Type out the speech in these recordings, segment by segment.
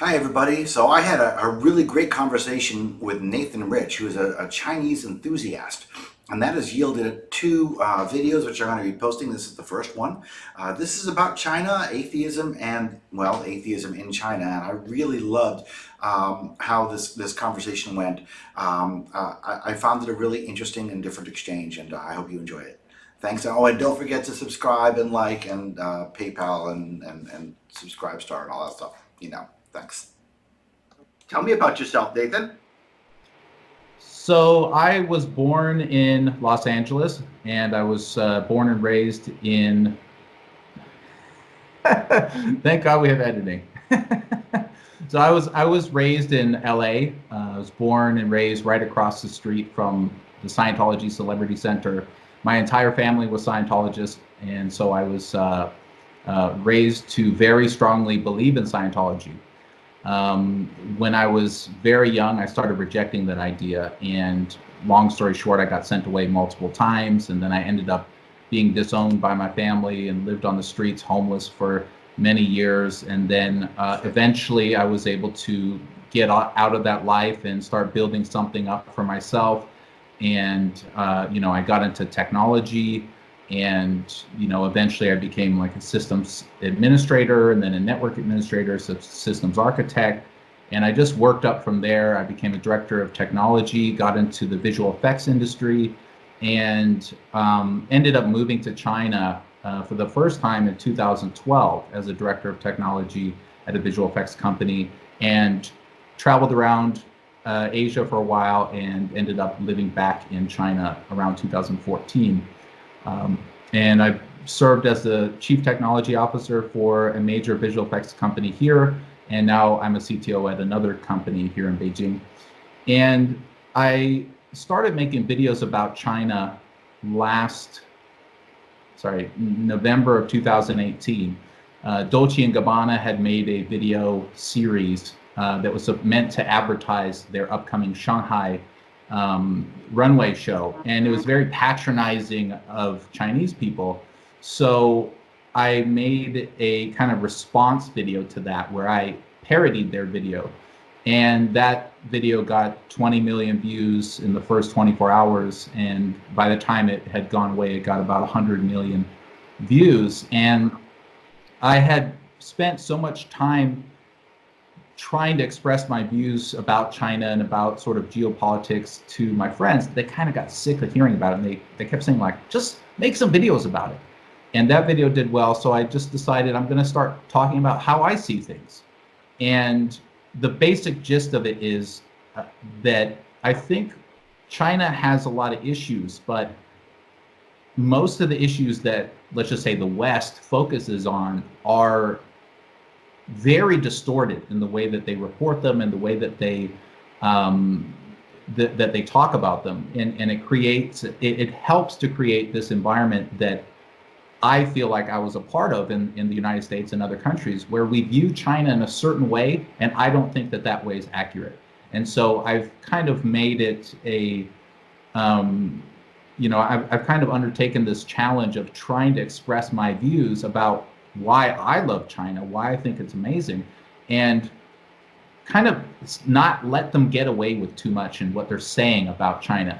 Hi, everybody. So I had a really great conversation with Nathan Rich, who is a Chinese enthusiast. And that has yielded two videos which I'm going to be posting. This is the first one. This is about China, atheism, and, well, atheism in China. And I really loved how this conversation went. I found it a really interesting and different exchange, and I hope you enjoy it. Thanks. Oh, and don't forget to subscribe and like and PayPal and subscribe star and all that stuff. Thanks. Tell me about yourself, Nathan. So I was born in Los Angeles, and I was born and raised in. Thank God we have editing. So I was raised in L.A. I was born and raised right across the street from the Scientology Celebrity Center. My entire family was Scientologists, and so I was raised to very strongly believe in Scientology. When I was very young, I started rejecting that idea. And long story short, I got sent away multiple times. And then I ended up being disowned by my family and lived on the streets, homeless for many years. And then eventually I was able to get out of that life and start building something up for myself. And, I got into technology. And eventually I became like a systems administrator, and then a network administrator, so systems architect. And I just worked up from there. I became a director of technology, got into the visual effects industry, and ended up moving to China for the first time in 2012 as a director of technology at a visual effects company, and traveled around Asia for a while and ended up living back in China around 2014. And I served as the chief technology officer for a major visual effects company here, and now I'm a CTO at another company here in Beijing. And I started making videos about China November of 2018. Dolce & Gabbana had made a video series that was meant to advertise their upcoming Shanghai runway show, and it was very patronizing of Chinese people. So I made a kind of response video to that where I parodied their video, and that video got 20 million views in the first 24 hours, and by the time it had gone away, it got about 100 million views. And I had spent so much time trying to express my views about China and about sort of geopolitics to my friends. They kind of got sick of hearing about it, and they kept saying, like, just make some videos about it. And that video did well, so I just decided I'm going to start talking about how I see things. And the basic gist of it is that I think China has a lot of issues, but most of the issues that, let's just say, the West focuses on are very distorted in the way that they report them and the way that they that they talk about them, and it helps to create this environment that I feel like I was a part of in the United States and other countries, where we view China in a certain way, and I don't think that way is accurate. And so I've kind of made it I've kind of undertaken this challenge of trying to express my views about why I love China, why I think it's amazing, and kind of not let them get away with too much in what they're saying about China.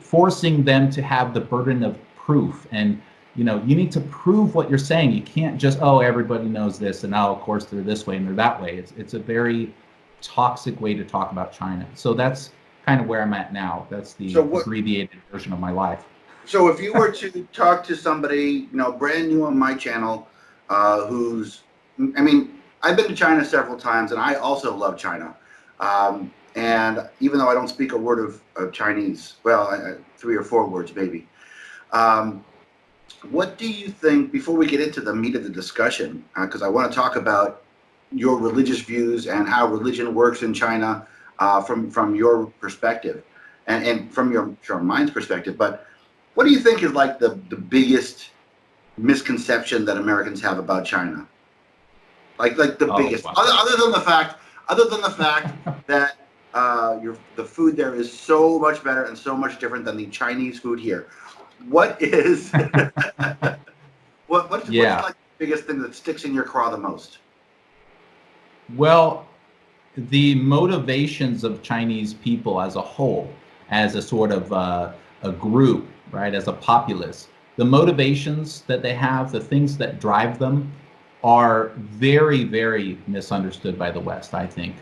Forcing them to have the burden of proof, and you need to prove what you're saying. You can't just, oh, everybody knows this, and oh, of course they're this way and they're that way. It's a very toxic way to talk about China. So that's kind of where I'm at now. That's the abbreviated version of my life. So if you were to talk to somebody, brand new on my channel, I've been to China several times, and I also love China. And even though I don't speak a word of Chinese, well, 3 or 4 words maybe. What do you think, before we get into the meat of the discussion, because I want to talk about your religious views and how religion works in China from your perspective and from your mind's perspective, but what do you think is like the biggest misconception that Americans have about China? Like the biggest, wow. other than the fact that the food there is so much better and so much different than the Chinese food here. What is what's like the biggest thing that sticks in your craw the most? Well, the motivations of Chinese people as a whole, as a sort of a group, right, as a populace, the motivations that they have, the things that drive them, are very, very misunderstood by the West, I think,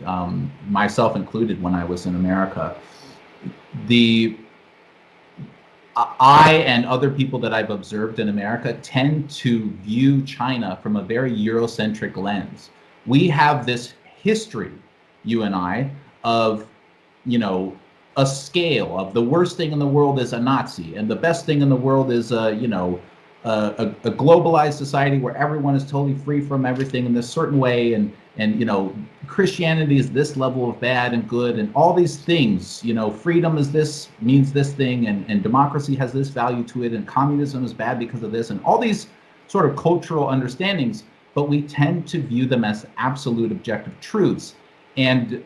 myself included when I was in America. The I and other people that I've observed in America tend to view China from a very Eurocentric lens. We have this history, you and I, of, you know, a scale of the worst thing in the world is a Nazi, and the best thing in the world is a globalized society where everyone is totally free from everything in this certain way, and Christianity is this level of bad and good, and all these things. Freedom is this, means this thing, and democracy has this value to it, and communism is bad because of this, and all these sort of cultural understandings. But we tend to view them as absolute objective truths. And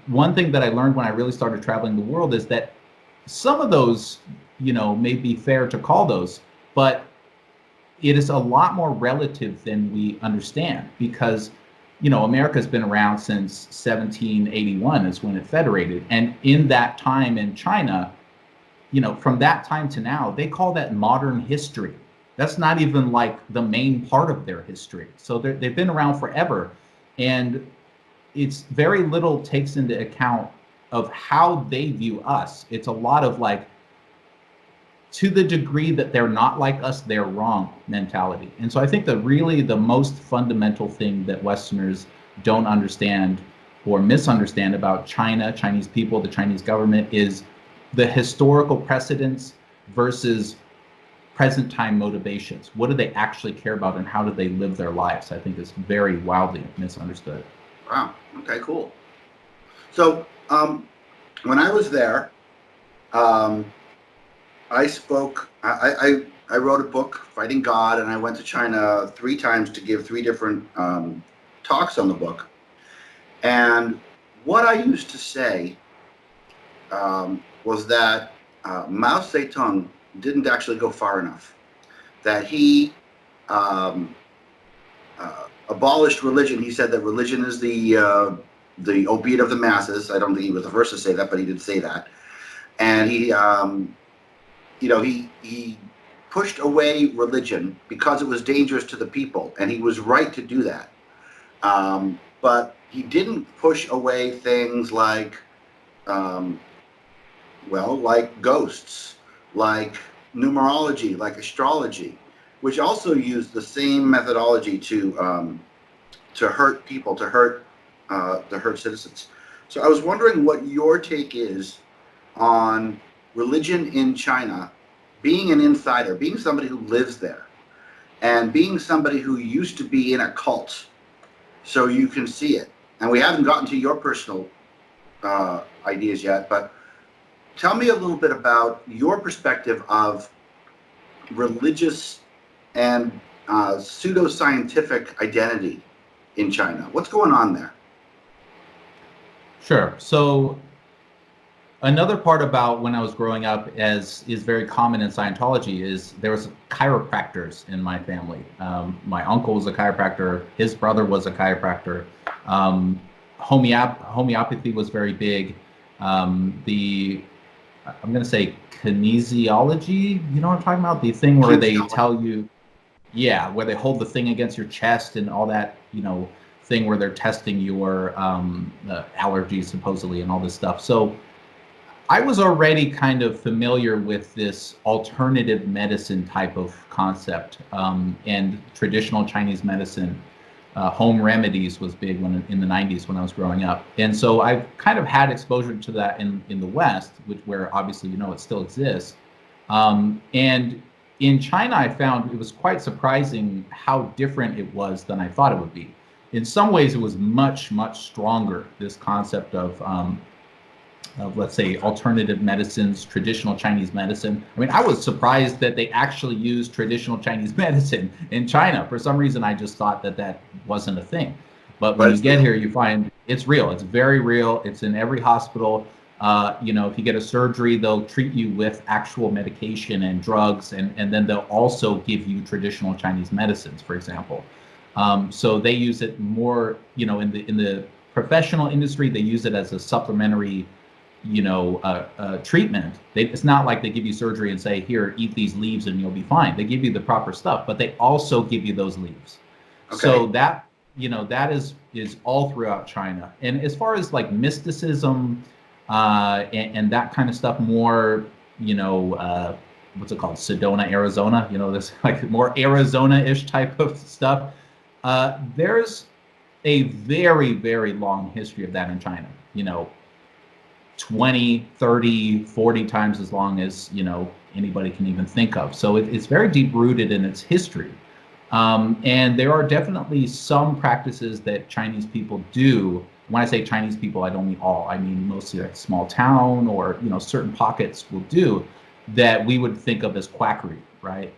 one thing that I learned when I really started traveling the world is that some of those, may be fair to call those, but it is a lot more relative than we understand, because America's been around since 1781 is when it federated. And in that time in China, from that time to now, they call that modern history. That's not even like the main part of their history. So they've been around forever. And it's very little takes into account of how they view us. It's a lot of like, to the degree that they're not like us, they're wrong mentality. And so I think that really the most fundamental thing that Westerners don't understand or misunderstand about China, Chinese people, the Chinese government, is the historical precedents versus present time motivations. What do they actually care about, and how do they live their lives? I think is very wildly misunderstood. Wow. Okay, cool. So when I was there, I spoke, I wrote a book, Fighting God, and I went to China 3 times to give 3 different talks on the book. And what I used to say was that Mao Zedong didn't actually go far enough, that he abolished religion. He said that religion is the opiate of the masses. I don't think he was the first to say that, but he did say that. And he pushed away religion because it was dangerous to the people, and he was right to do that. But he didn't push away things like, like ghosts, like numerology, like astrology, which also used the same methodology to hurt people, to hurt citizens. So I was wondering what your take is on religion in China, being an insider, being somebody who lives there, and being somebody who used to be in a cult, so you can see it. And we haven't gotten to your personal ideas yet, but tell me a little bit about your perspective of religious and pseudoscientific identity in China. What's going on there? Sure. So another part about when I was growing up, as is very common in Scientology, is there was chiropractors in my family. My uncle was a chiropractor. His brother was a chiropractor. Homeopathy was very big. I'm going to say kinesiology. You know what I'm talking about? The thing where they tell you, where they hold the thing against your chest and all that, thing where they're testing your allergies supposedly and all this stuff. So I was already kind of familiar with this alternative medicine type of concept, and traditional Chinese medicine. Home remedies was big in the 90s when I was growing up. And so I've kind of had exposure to that in the West, where obviously, it still exists. And in China, I found it was quite surprising how different it was than I thought it would be. In some ways, it was much, much stronger, this concept of let's say, alternative medicines, traditional Chinese medicine. I mean, I was surprised that they actually used traditional Chinese medicine in China. For some reason, I just thought that wasn't a thing. But when you get here, you find it's real. It's very real. It's in every hospital. If you get a surgery, they'll treat you with actual medication and drugs, and then they'll also give you traditional Chinese medicines, for example. So they use it more, in the professional industry, they use it as a supplementary, treatment. It's not like they give you surgery and say, here, eat these leaves and you'll be fine. They give you the proper stuff, but they also give you those leaves. Okay. So that is all throughout China. And as far as like mysticism and that kind of stuff, more, what's it called? Sedona, Arizona, this like more Arizona-ish type of stuff. There's a very, very long history of that in China, 20, 30, 40 times as long as, anybody can even think of. So it's very deep rooted in its history. And there are definitely some practices that Chinese people do. When I say Chinese people, I don't mean all. I mean mostly like small town or, certain pockets will do that we would think of as quackery, right?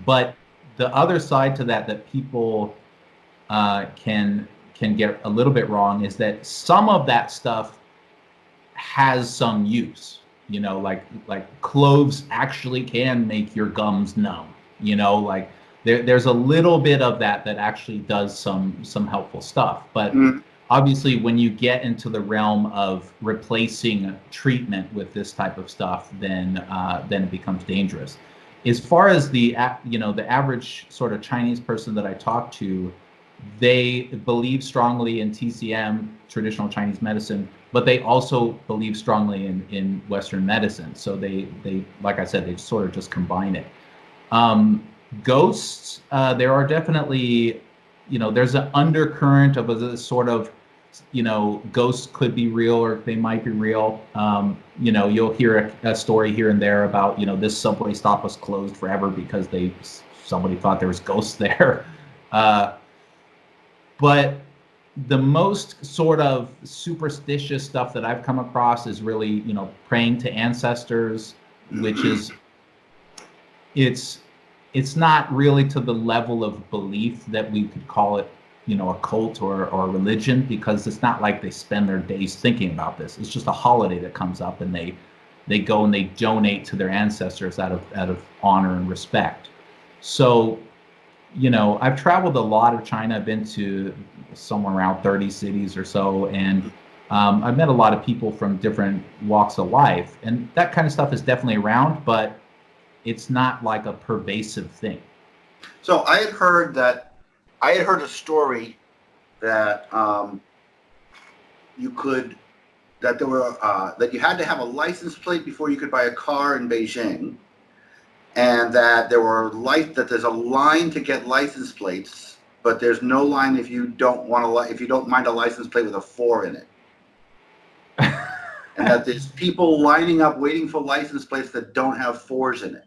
But the other side to that people can get a little bit wrong is that some of that stuff has some use. Like cloves actually can make your gums numb. Like there's a little bit of that actually does some helpful stuff. But obviously, when you get into the realm of replacing treatment with this type of stuff, then it becomes dangerous. As far as the average sort of Chinese person that I talk to, they believe strongly in TCM, traditional Chinese medicine, but they also believe strongly in Western medicine. So they like I said, they sort of just combine it. Ghosts, there are definitely, there's an undercurrent of a sort of, ghosts could be real or they might be real. You'll hear a story here and there about, this subway stop was closed forever because somebody thought there was ghosts there. But the most sort of superstitious stuff that I've come across is really, praying to ancestors, which is, it's not really to the level of belief that we could call it, a cult or a religion, because it's not like they spend their days thinking about this. It's just a holiday that comes up and they go and they donate to their ancestors out of honor and respect. So, I've traveled a lot of China. I've been to somewhere around 30 cities or so, and I've met a lot of people from different walks of life, and that kind of stuff is definitely around, but it's not like a pervasive thing. So I had heard a story that that you had to have a license plate before you could buy a car in Beijing, and that there's a line to get license plates, but there's no line if you don't mind a license plate with a 4 in it. And that there's people lining up waiting for license plates that don't have 4s in it.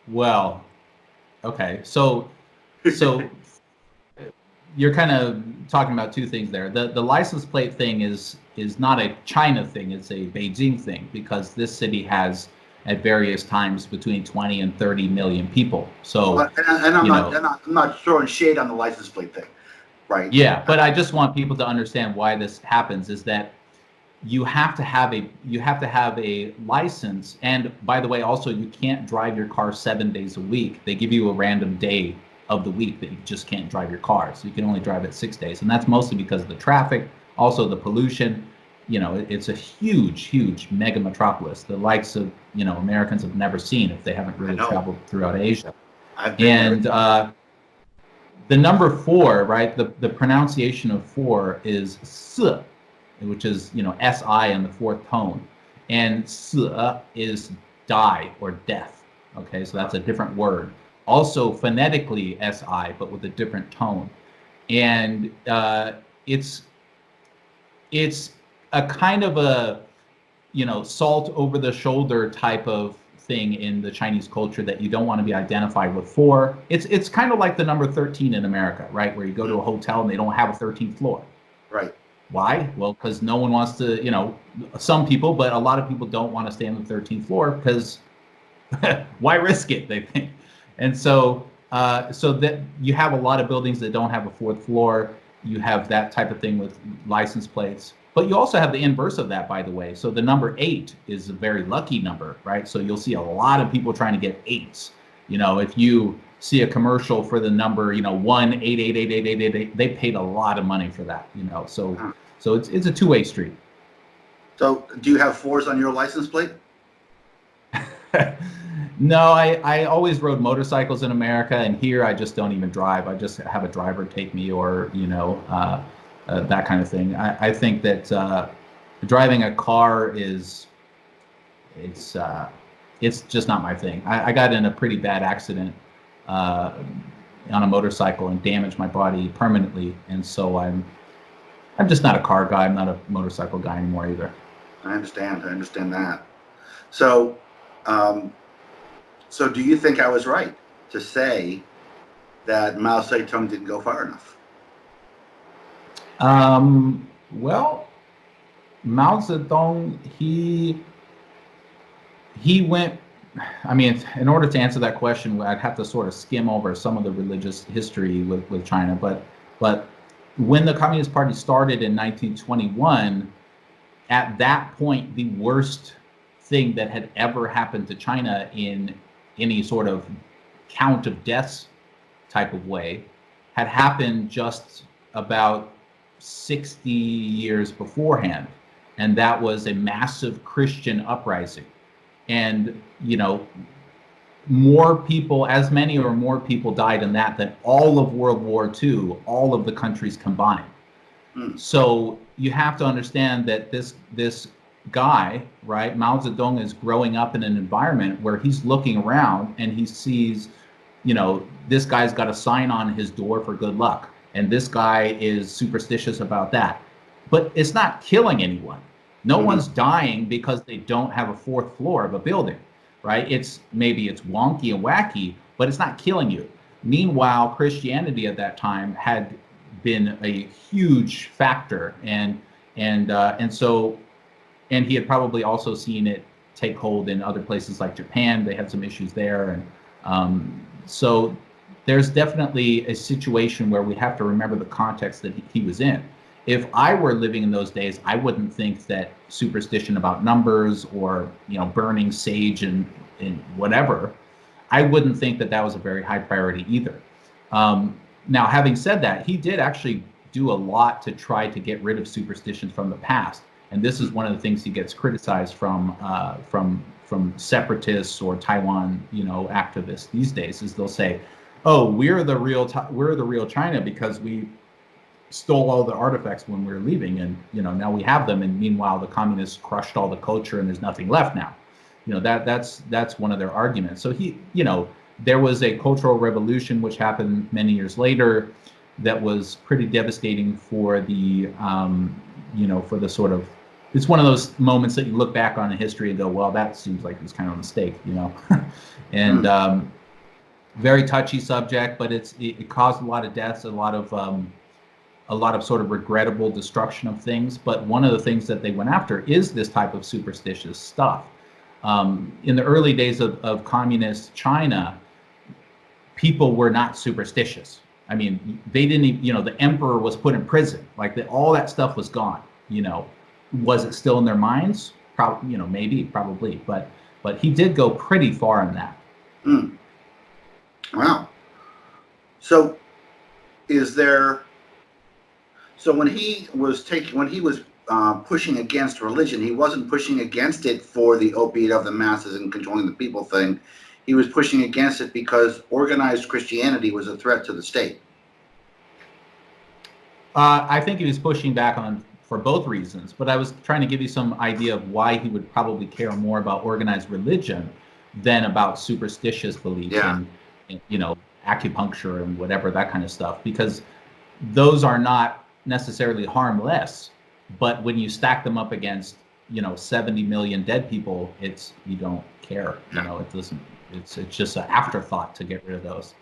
Well, okay. So you're kind of talking about two things there. The license plate thing is not a China thing, it's a Beijing thing, because this city has at various times between 20 and 30 million people. So I'm not throwing shade on the license plate thing, right? Yeah, but I just want people to understand why this happens is that you have to have a license, and by the way, also you can't drive your car 7 days a week. They give you a random day of the week that you just can't drive your car, so you can only drive it 6 days, and that's mostly because of the traffic, also the pollution. It's a huge mega metropolis, the likes of Americans have never seen if they haven't really traveled throughout Asia. And the number 4, right? The pronunciation of 4 is S, which is SI in the 4th tone, and S is die or death. Okay, so that's a different word. Also phonetically SI, but with a different tone, and it's a kind of a salt over the shoulder type of thing in the Chinese culture that you don't want to be identified with 4. It's kind of like the number 13 in America, right? Where you go to a hotel and they don't have a 13th floor. Right. Why? Well, because no one wants to, some people, but a lot of people don't want to stay on the 13th floor because why risk it, they think. And so that you have a lot of buildings that don't have a 4th floor. You have that type of thing with license plates. But you also have the inverse of that, by the way. So the number 8 is a very lucky number, right? So you'll see a lot of people trying to get 8s. If you see a commercial for the number, 1-888-8888. They paid a lot of money for that, So it's a two-way street. So do you have 4s on your license plate? No, I always rode motorcycles in America, and here I just don't even drive. I just have a driver take me, or that kind of thing. I think that driving a car it's just not my thing. I got in a pretty bad accident on a motorcycle and damaged my body permanently, and so I'm just not a car guy. I'm not a motorcycle guy anymore either. I understand that. So, so do you think I was right to say that Mao Zedong didn't go far enough? Well, Mao Zedong, he went, I mean, in order to answer that question, I'd have to sort of skim over some of the religious history with China, but when the Communist Party started in 1921, at that point, the worst thing that had ever happened to China in any sort of count of deaths type of way had happened just about 60 years beforehand. And that was a massive Christian uprising. And, more people, as many or more people died in that than all of World War II, all of the countries combined. So you have to understand that this guy, right, Mao Zedong, is growing up in an environment where he's looking around and he sees, this guy's got a sign on his door for good luck, and this guy is superstitious about that. But it's not killing anyone. No one's dying because they don't have a 4th floor of a building, right? Maybe it's wonky and wacky, but it's not killing you. Meanwhile, Christianity at that time had been a huge factor, and he had probably also seen it take hold in other places like Japan. They had some issues there, and so there's definitely a situation where we have to remember the context that he was in. If I were living in those days, I wouldn't think that superstition about numbers or burning sage and whatever, I wouldn't think that was a very high priority either. Now, having said that, he did actually do a lot to try to get rid of superstitions from the past, and this is one of the things he gets criticized from separatists or Taiwan, activists these days. Is they'll say, "Oh, we're the real China because we stole all the artifacts when we were leaving, and now we have them, and meanwhile the communists crushed all the culture and there's nothing left now." That's one of their arguments. So there was a cultural revolution which happened many years later that was pretty devastating for the for the sort of, it's one of those moments that you look back on in history and go, well, that seems like it was kind of a mistake, and very touchy subject, but it caused a lot of deaths, a lot of sort of regrettable destruction of things. But one of the things that they went after is this type of superstitious stuff. In the early days of communist China, people were not superstitious. I mean, they didn't even, the emperor was put in prison. Like all that stuff was gone. Was it still in their minds? Probably, maybe, probably. But he did go pretty far in that. Wow. So when he was pushing against religion, he wasn't pushing against it for the opiate of the masses and controlling the people thing. He was pushing against it because organized Christianity was a threat to the state. I think he was pushing back for both reasons, but I was trying to give you some idea of why he would probably care more about organized religion than about superstitious beliefs and acupuncture and whatever, that kind of stuff, because those are not necessarily harmless, but when you stack them up against 70 million dead people, you don't care. It doesn't. It's just an afterthought to get rid of those.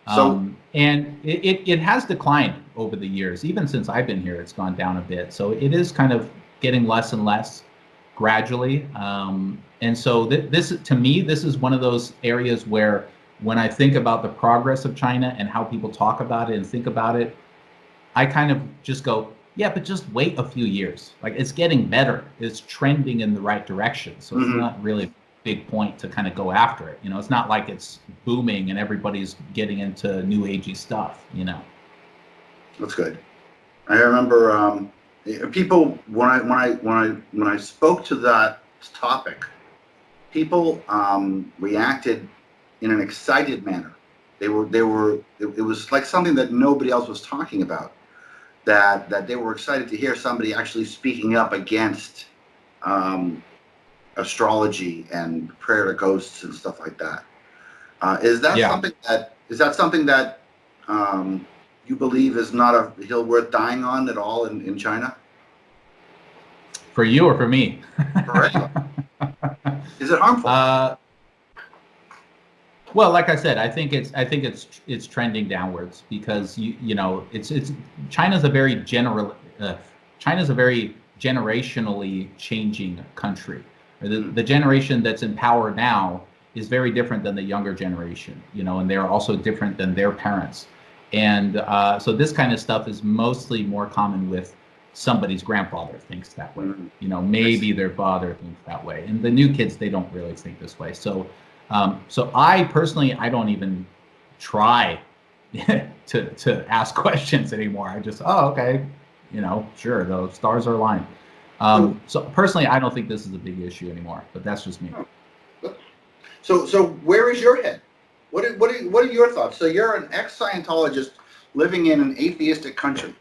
And it has declined over the years. Even since I've been here, it's gone down a bit. So it is kind of getting less and less gradually. And so to me, this is one of those areas where when I think about the progress of China and how people talk about it and think about it, I kind of just go, yeah, but just wait a few years. Like, it's getting better. It's trending in the right direction. So it's not really big point to kind of go after it. It's not like it's booming and everybody's getting into new agey stuff. That's good. I remember people when I spoke to that topic, people reacted in an excited manner. It was like something that nobody else was talking about. That they were excited to hear somebody actually speaking up against astrology and prayer to ghosts and stuff like that. Is that something that you believe is not a hill worth dying on at all in China? For you or for me? For anyone. Is it harmful? Well, like I said, I think it's trending downwards because it's China's a very generationally changing country. The generation that's in power now is very different than the younger generation, and they're also different than their parents. And so this kind of stuff is mostly more common with somebody's grandfather thinks that way. Maybe their father thinks that way. And the new kids, they don't really think this way. So I personally, I don't even try to ask questions anymore. I just, okay, sure, the stars are aligned. So personally, I don't think this is a big issue anymore, but that's just me. So where is your head? What are your thoughts? So you're an ex-Scientologist living in an atheistic country.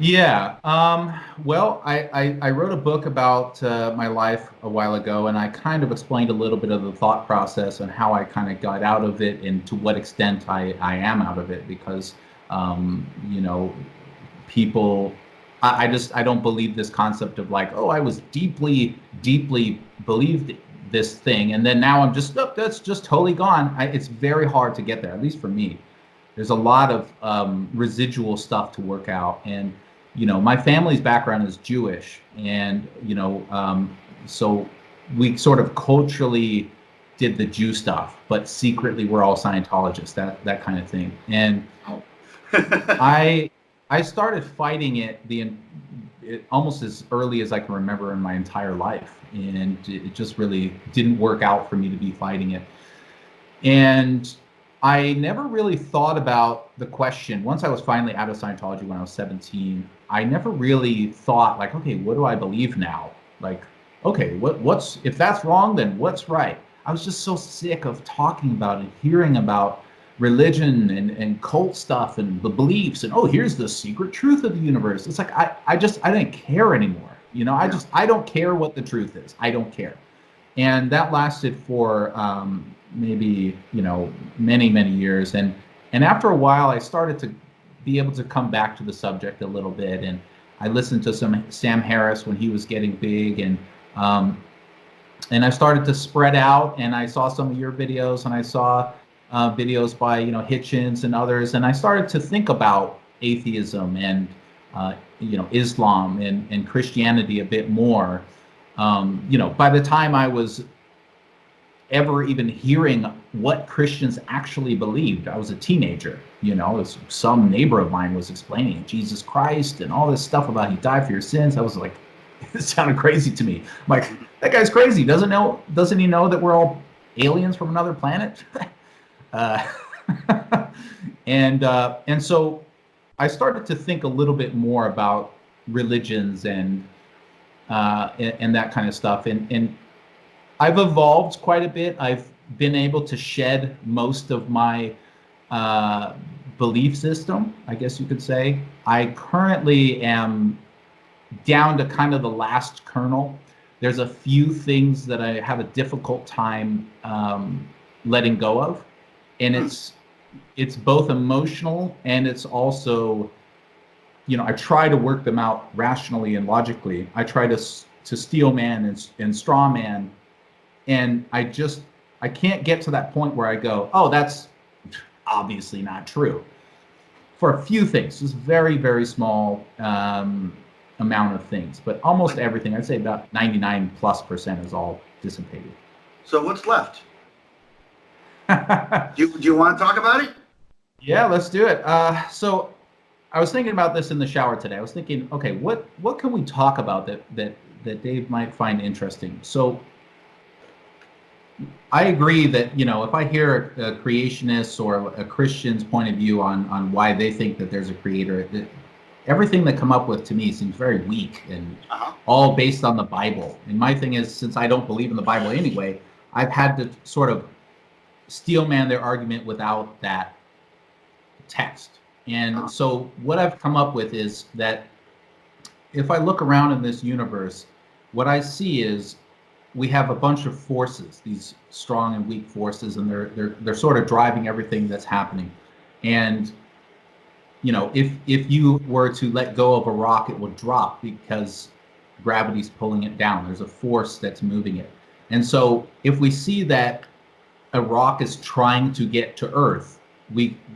Yeah. Well, I wrote a book about my life a while ago, and I kind of explained a little bit of the thought process and how I kind of got out of it and to what extent I am out of it, because people, I don't believe this concept of like, oh, I was deeply believed this thing, and then now I'm just, that's just totally gone. It's very hard to get there, at least for me. There's a lot of residual stuff to work out, and my family's background is Jewish, and so we sort of culturally did the Jew stuff, but secretly we're all Scientologists, that kind of thing. And I started fighting it almost as early as I can remember in my entire life, and it just really didn't work out for me to be fighting it. And I never really thought about the question. Once I was finally out of Scientology when I was 17, I never really thought like, okay, what do I believe now? Like, okay, what's if that's wrong, then what's right? I was just so sick of talking about and hearing about religion and cult stuff and the beliefs and, oh, here's the secret truth of the universe. It's like I didn't care anymore. I don't care what the truth is. I don't care. And that lasted for maybe many years, and after a while I started to be able to come back to the subject a little bit, and I listened to some Sam Harris when he was getting big, and I started to spread out, and I saw some of your videos, and I saw videos by Hitchens and others, and I started to think about atheism and Islam and Christianity a bit more. By the time I was ever even hearing what Christians actually believed, I was a teenager. Some neighbor of mine was explaining Jesus Christ and all this stuff about he died for your sins. I was like, it sounded crazy to me. I'm like, that guy's crazy. Doesn't he know that we're all aliens from another planet? And so I started to think a little bit more about religions and that kind of stuff. And I've evolved quite a bit. I've been able to shed most of my belief system, I guess you could say. I currently am down to kind of the last kernel. There's a few things that I have a difficult time letting go of. And it's both emotional, and it's also, I try to work them out rationally and logically. I try to steel man and straw man. And I can't get to that point where I go, oh, that's obviously not true. For a few things, just very, very small amount of things. But almost everything, I'd say about 99+% is all dissipated. So what's left? Do you want to talk about it? Yeah, let's do it. So I was thinking about this in the shower today. I was thinking, okay, what can we talk about that that Dave might find interesting. So I agree that, if I hear a creationist or a Christian's point of view on why they think that there's a creator, everything they come up with to me seems very weak and all based on the Bible. And my thing is, since I don't believe in the Bible anyway, I've had to sort of steelman their argument without that text. And so what I've come up with is that if I look around in this universe, what I see is we have a bunch of forces, these strong and weak forces, and they're sort of driving everything that's happening. And if you were to let go of a rock, it will drop because gravity's pulling it down. There's a force that's moving it. And so if we see that a rock is trying to get to Earth,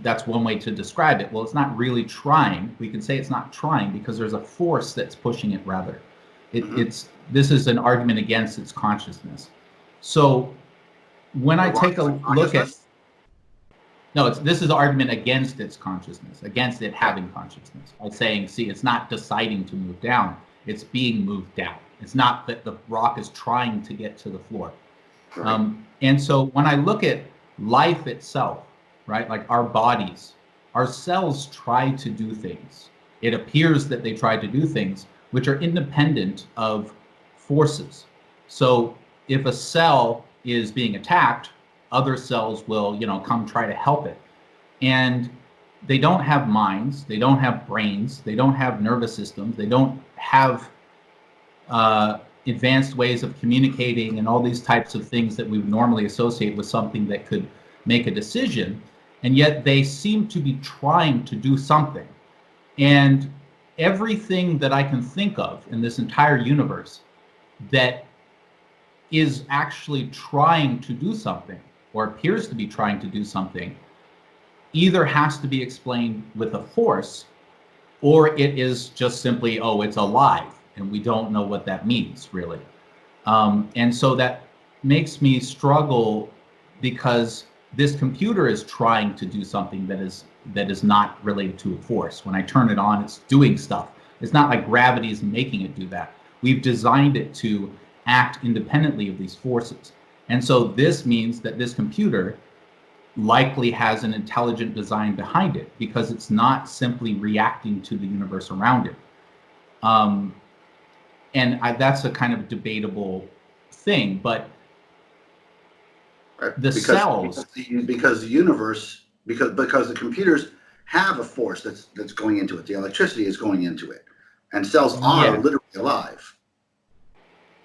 that's one way to describe it. Well, it's not really trying. We can say it's not trying because there's a force that's pushing it, rather. This is an argument against its consciousness. So when I take a look at, this is an argument against its consciousness, against it having consciousness, by saying, see, it's not deciding to move down, it's being moved down. It's not that the rock is trying to get to the floor. Right. And so when I look at life itself, right, like our bodies, our cells try to do things. It appears that they try to do things which are independent of forces. So if a cell is being attacked, other cells will, come try to help it. And they don't have minds, they don't have brains, they don't have nervous systems, they don't have advanced ways of communicating and all these types of things that we would normally associate with something that could make a decision. And yet they seem to be trying to do something. And everything that I can think of in this entire universe that is actually trying to do something or appears to be trying to do something either has to be explained with a force, or it is just simply, it's alive, and we don't know what that means, really. And so that makes me struggle because this computer is trying to do something that is not related to a force. When I turn it on, it's doing stuff. It's not like gravity is making it do that. We've designed it to act independently of these forces. And so this means that this computer likely has an intelligent design behind it because it's not simply reacting to the universe around it. That's a kind of debatable thing, but because the universe, because the computers have a force that's going into it. The electricity is going into it, and cells are literally alive.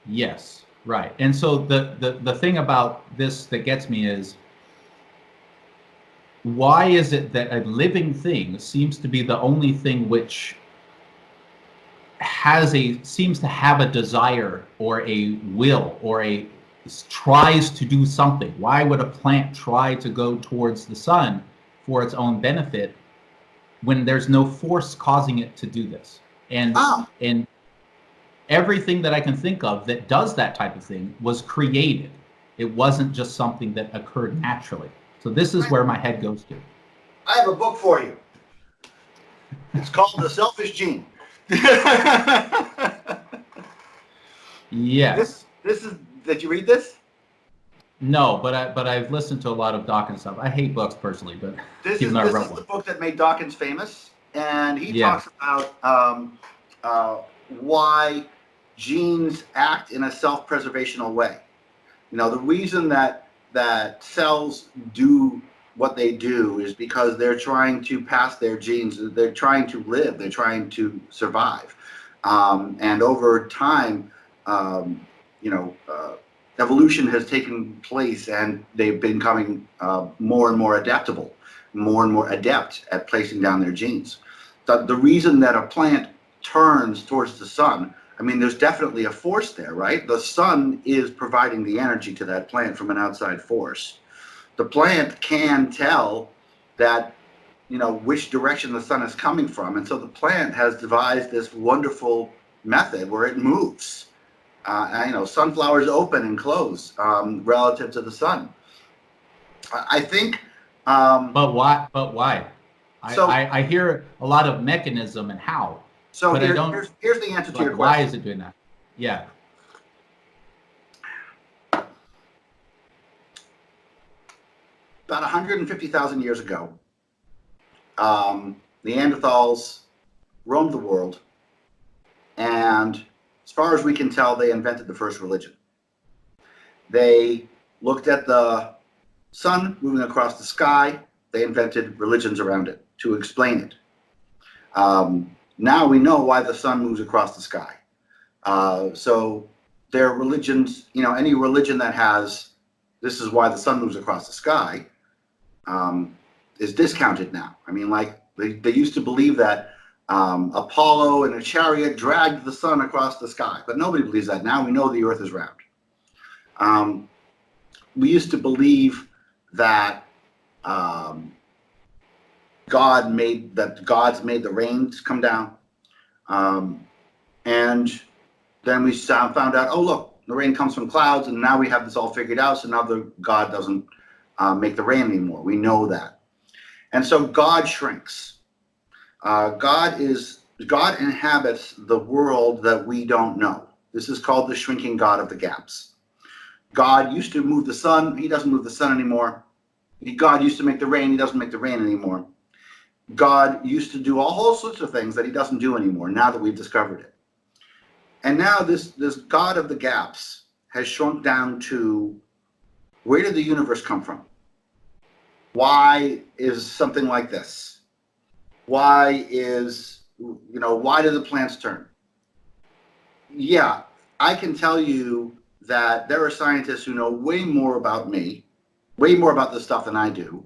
Yes, right. And so the thing about this that gets me is, why is it that a living thing seems to be the only thing which seems to have a desire or a will or tries to do something? Why would a plant try to go towards the sun for its own benefit when there's no force causing it to do this? And everything that I can think of that does that type of thing was created. It wasn't just something that occurred naturally. So this is where my head goes to. I have a book for you. It's called The Selfish Gene. Yes. Did you read this? No, but I've listened to a lot of Dawkins stuff. I hate books personally, but this is the book that made Dawkins famous, and he talks about why genes act in a self-preservational way. The reason that cells do what they do is because they're trying to pass their genes. They're trying to live. They're trying to survive. And over time, evolution has taken place, and they've been becoming more and more adaptable, more and more adept at placing down their genes. The reason that a plant turns towards the sun, there's definitely a force there, right? The sun is providing the energy to that plant from an outside force. The plant can tell that, which direction the sun is coming from. And so the plant has devised this wonderful method where it moves. Sunflowers open and close relative to the sun. I think. But why? I hear a lot of mechanism and how. So here's the answer to your question. Why is it doing that? Yeah. About 150,000 years ago, Neanderthals roamed the world, and as far as we can tell, they invented the first religion. They looked at the sun moving across the sky. They invented religions around it to explain it. Now we know why the sun moves across the sky. So their religions, any religion that has, this is why the sun moves across the sky, is discounted now. I mean, like they used to believe that Apollo in a chariot dragged the sun across the sky, but nobody believes that now. We know the earth is round. We used to believe that gods made the rains come down, and then we found out, oh look, the rain comes from clouds, and now we have this all figured out. So now the God doesn't make the rain anymore. We know that, and so God shrinks. God inhabits the world that we don't know. This is called the shrinking God of the gaps. God used to move the sun. He doesn't move the sun anymore. God used to make the rain. He doesn't make the rain anymore. God used to do all sorts of things that he doesn't do anymore now that we've discovered it. And now this God of the gaps has shrunk down to, where did the universe come from? Why is something like this? Why do the plants turn? Yeah, I can tell you that there are scientists who know way more about me, way more about this stuff than I do.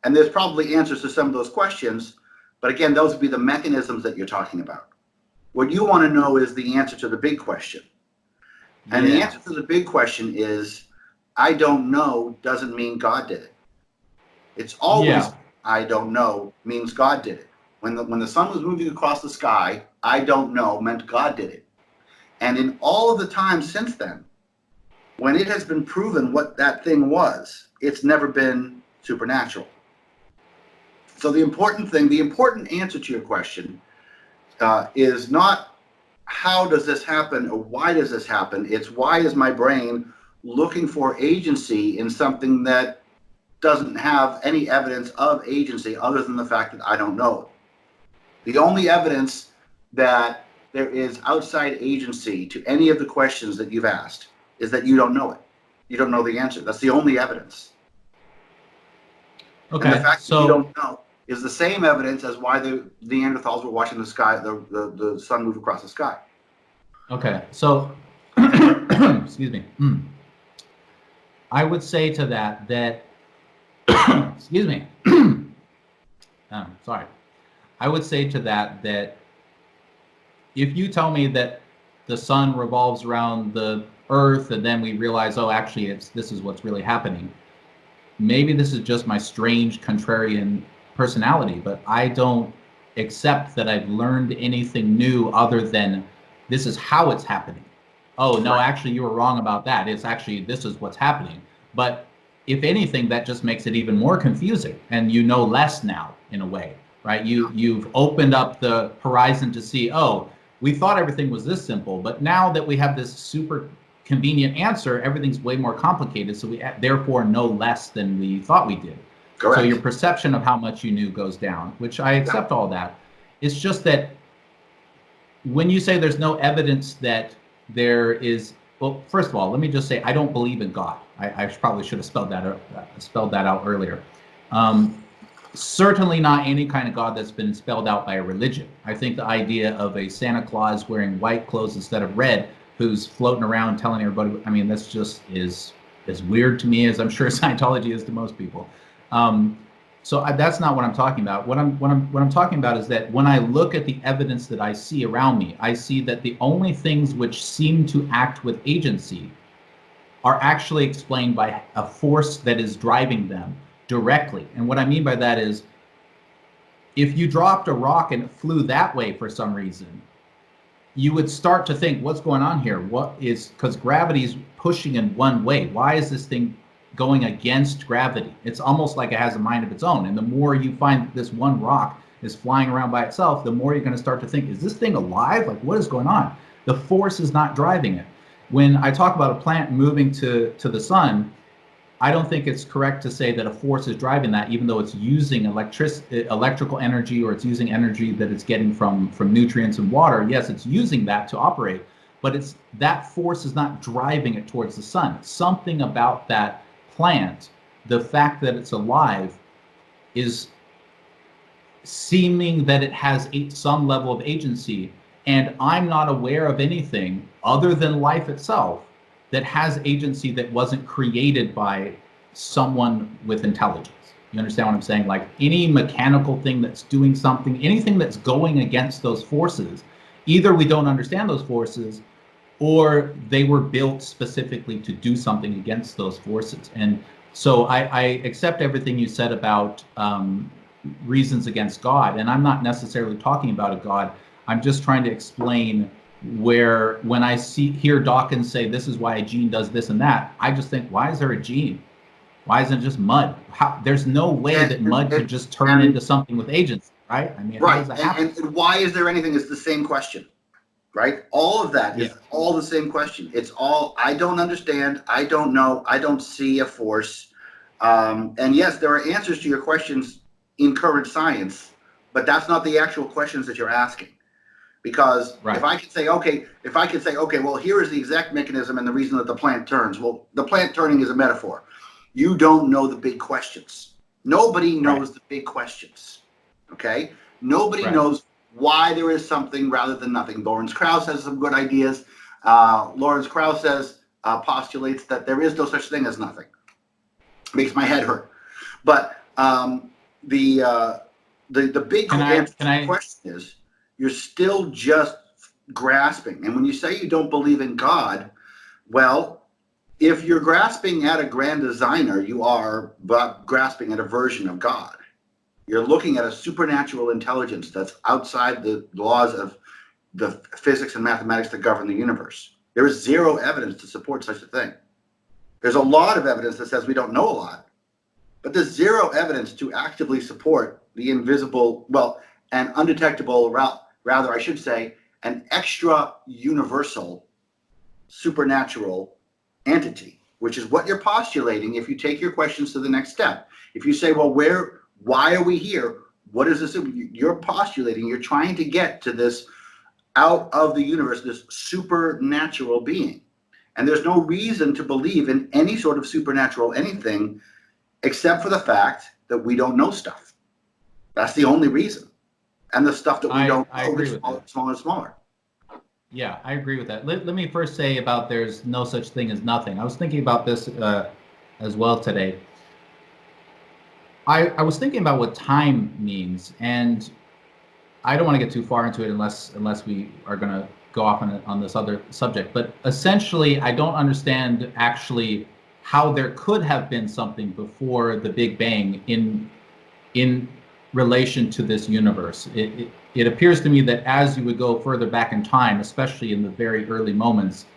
And there's probably answers to some of those questions. But again, those would be the mechanisms that you're talking about. What you want to know is the answer to the big question. And the answer to the big question is, I don't know doesn't mean God did it. It's always I don't know means God did it. When the sun was moving across the sky, I don't know meant God did it. And in all of the time since then, when it has been proven what that thing was, it's never been supernatural. So the important answer to your question is not how does this happen or why does this happen? It's why is my brain looking for agency in something that doesn't have any evidence of agency other than the fact that I don't know it. The only evidence that there is outside agency to any of the questions that you've asked is that you don't know it. You don't know the answer. That's the only evidence. Okay. And the fact that you don't know is the same evidence as why the Neanderthals were watching the sky, the sun move across the sky. Okay. So, excuse me. I would say to that, excuse me. Sorry. I would say to that if you tell me that the sun revolves around the earth and then we realize, oh, actually this is what's really happening. Maybe this is just my strange contrarian personality, but I don't accept that I've learned anything new other than this is how it's happening. Oh, no, actually you were wrong about that. It's actually, this is what's happening. But if anything, that just makes it even more confusing, and you know less now in a way, right? You've opened up the horizon to see, oh, we thought everything was this simple, but now that we have this super convenient answer, everything's way more complicated. So we therefore know less than we thought we did. Correct. So your perception of how much you knew goes down, which I accept all that. It's just that when you say there's no evidence that there is, well, first of all, let me just say I don't believe in God. I probably should have spelled that out earlier. Certainly not any kind of God that's been spelled out by a religion. I think the idea of a Santa Claus wearing white clothes instead of red, who's floating around telling everybody, I mean, that's just is as weird to me as I'm sure Scientology is to most people. So that's not what I'm talking about. What I'm talking about is that when I look at the evidence that I see around me, I see that the only things which seem to act with agency are actually explained by a force that is driving them directly. And what I mean by that is, if you dropped a rock and it flew that way for some reason, you would start to think, what's going on here? What is, because gravity is pushing in one way. Why is this thing going against gravity? It's almost like it has a mind of its own. And the more you find this one rock is flying around by itself, the more you're going to start to think, is this thing alive? Like, what is going on? The force is not driving it. When I talk about a plant moving to the sun, I don't think it's correct to say that a force is driving that, even though it's using electrical energy, or it's using energy that it's getting from nutrients and water. Yes, it's using that to operate, but that force is not driving it towards the sun. Something about that plant, the fact that it's alive, is seeming that it has some level of agency, and I'm not aware of anything other than life itself that has agency that wasn't created by someone with intelligence. You understand what I'm saying? Like any mechanical thing that's doing something, anything that's going against those forces, either we don't understand those forces, or they were built specifically to do something against those forces. And so I accept everything you said about reasons against God, and I'm not necessarily talking about a God. I'm just trying to explain where, when I hear Dawkins say this is why a gene does this and that, I just think, why is there a gene? Why isn't it just mud? There's no way that mud could just turn into something with agency, right? I mean, how does that happen? And why is there anything? It's the same question, right? All of that is all the same question. It's all, I don't understand, I don't know, I don't see a force. And yes, there are answers to your questions in current science, but that's not the actual questions that you're asking. Because if I could say, okay, well, here is the exact mechanism and the reason that the plant turns. Well, the plant turning is a metaphor. You don't know the big questions. Nobody knows the big questions. Okay? Nobody knows why there is something rather than nothing. Lawrence Krauss has some good ideas. Lawrence Krauss postulates that there is no such thing as nothing. Makes my head hurt. But the big answer to the question is, you're still just grasping. And when you say you don't believe in God, well, if you're grasping at a grand designer, you are but grasping at a version of God. You're looking at a supernatural intelligence that's outside the laws of the physics and mathematics that govern the universe. There is zero evidence to support such a thing. There's a lot of evidence that says we don't know a lot, but there's zero evidence to actively support the invisible, well, and undetectable, rather, I should say, an extra universal supernatural entity, which is what you're postulating if you take your questions to the next step. If you say, well, why are we here? What is this? You're postulating, you're trying to get to this out of the universe, this supernatural being. And there's no reason to believe in any sort of supernatural anything except for the fact that we don't know stuff. That's the only reason. And the stuff that we don't know gets smaller and smaller. Yeah, I agree with that. Let me first say about there's no such thing as nothing. I was thinking about this as well today. I was thinking about what time means, and I don't want to get too far into it unless we are going to go off on this other subject. But essentially, I don't understand actually how there could have been something before the Big Bang in relation to this universe. It appears to me that as you would go further back in time, especially in the very early moments,